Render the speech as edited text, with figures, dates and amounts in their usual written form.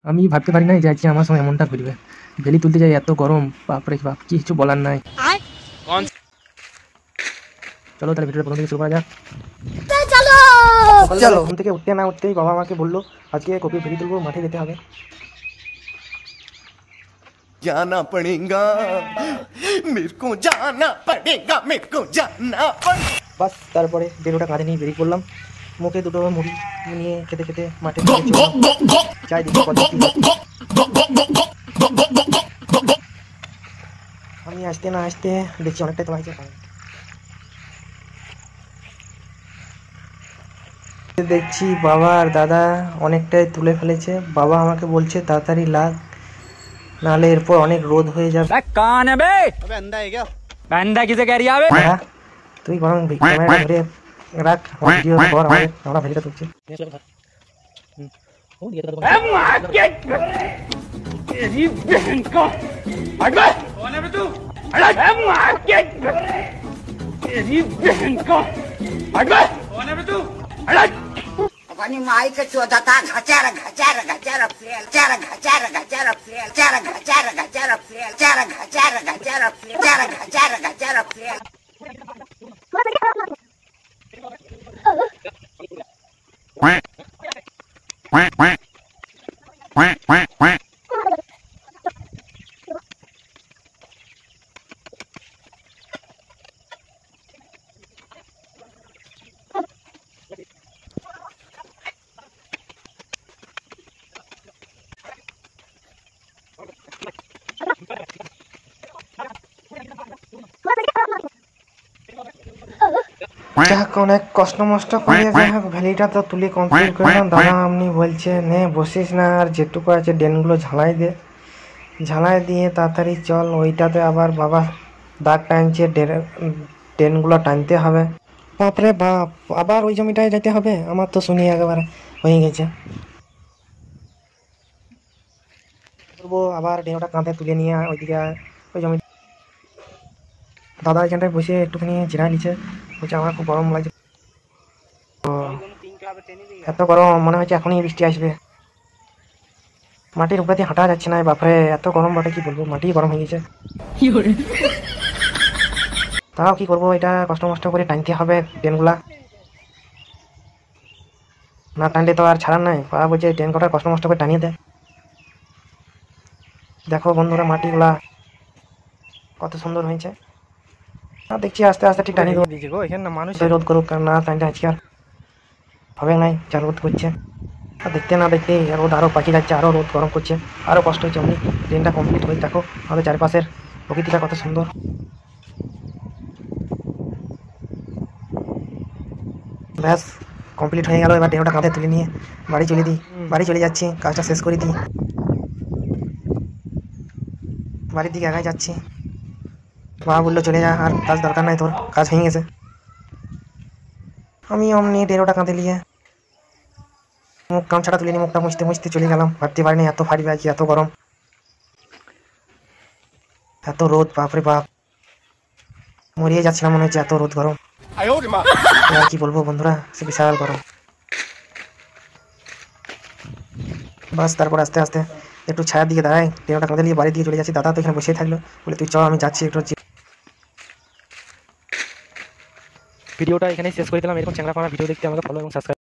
আমি ভাবতে পারি নাই যে আজকে আমার সঙ্গে এমনটা ঘটবে। ভেলি তুলতে যাই, এত গরম, বাপরে বাপ, কিছু বলার নাই। চলো তাহলে ভিডিওটা প্রথম থেকে শুরু করা যাক। চলো। ঘুম থেকে উঠতে না উঠতেই বাবা আমাকে বললো আজকে কপির ভেলি তুলবো, মাঠে যেতে হবে। जाना पड़ेगा मेरे को जाना पड़ेगा मेरे को जाना पड़ेगा। বাস তারপরে বেরোটা কাঁধে নিয়ে বেরিয়ে পড়লাম। মুখে দুটো মুড়ি নিয়ে খেতে খেতে মাঠে চাই দেখি আমি আসতে না আসতে দেখছি অনেকটাই তোলা হয়েছে। দেখছি বাবা আর দাদা অনেকটাই তুলে ফেলেছে। বাবা আমাকে বলছে তাড়াতাড়ি লাগ, নাহলে এরপর অনেক রোদ হয়ে যাবে। হ্যাঁ, তুই বরং ক্যামেরা ধরে রাখ, ভিডিও কর, আমরা ভেলিটা তুলছি। अपनी माई के चौदह था घचार घचार घचार फेल चार घचार घचार फेल चार घचार घचार फेल चार घचार घचार फेल चार घचार घचार फेल। যাক, অনেক কষ্ট মষ্ট করে যাই হোক ভ্যালিটা তো তুলে কমপ্লিট করলাম। দাদা আপনি বলছে নে বসিস না, আর যেটুকু আছে ড্রেনগুলো ঝালাই দে, ঝালাই দিয়ে তাড়াতাড়ি চল। ওইটাতে আবার বাবা দাগ টানছে, ড্রেনগুলো টানতে হবে। বাপরে বাপ, আবার ওই জমিটায় যেতে হবে? আমার তো শুনি একেবারে হয়ে গেছে। করবো আবার ডেনোটা কাঁধে তুলে নিয়ে ওইদিকে ওই জমি। দাদা এখানটায় বসে একটুখানি জিরায় নিচ্ছে, বলছে আমার খুব গরম লাগছে। এত গরম মনে হচ্ছে এখনই বৃষ্টি আসবে। মাটির উপরে দিয়ে হাঁটা যাচ্ছে না, বাপরে এত গরম বটে, কি বলবো, মাটি গরম হয়ে গেছে। তাও কি করবো, এটা কষ্ট মষ্ট করে টানতে হবে ট্রেনগুলা, না টানলে তো আর ছাড়ার নাই। পাড়া বলছে ট্রেন কটা কষ্ট মষ্ট করে টানিয়ে দেয়। দেখো বন্ধুরা মাটিগুলা কত সুন্দর হয়েছে। আর দেখছি আস্তে আস্তে ঠিক টানিয়ে দেবো। এখানে মানুষ রোধ করুক, না টানতে আজকে আর হবে নাই, যা রোদ করছে। আর দেখতে না দেখতে রোদ আরও পাখি যাচ্ছে, আরও রোদ গরম করছে, আরও কষ্ট হচ্ছে। অমনি ট্রেনটা কমপ্লিট হয়ে দেখো আমাদের চারপাশের প্রকৃতিটা কত সুন্দর। ব্যাস কমপ্লিট হয়ে গেল। এবার ট্রেনটা কাঁধে তুলে নিয়ে বাড়ি চলে যাচ্ছি, কাজটা শেষ করে দিই। বাড়ির দিকে একাই যাচ্ছি। বাবা বললো চলে যা, আর কাজ দরকার নাই, তোর কাজ হয়ে গেছে। আমি অমনি ডেরোটা কাঁধে নিয়ে মুখ গামছাটা তুলে নিয়ে মুখটা মুছতে মুছতে চলে গেলাম। ভাবতে পারিনি এত ফাড়ি বাজি, এত গরম, এত রোদ, বাপরে বাপ, মরিয়ে যাচ্ছিলাম মনে হচ্ছে, এত রোদ গরম। আর কি বলবো বন্ধুরা, সে বিশাল গরম। বাস তারপর আস্তে আস্তে একটু ছায়ার দিকে দাঁড়াই, ট্রেনটা কাঁধে নিয়ে বাড়ির দিকে চলে যাচ্ছি। দাদা তো এখানে বসেই থাকলো, বলে তুই চল আমি যাচ্ছি একটু। ভিডিওটা এখানেই শেষ করে দিলাম। এরকম চ্যাংড়া পাড়া ভিডিও দেখতে আমাকে ফলো এবং সাবস্ক্রাইব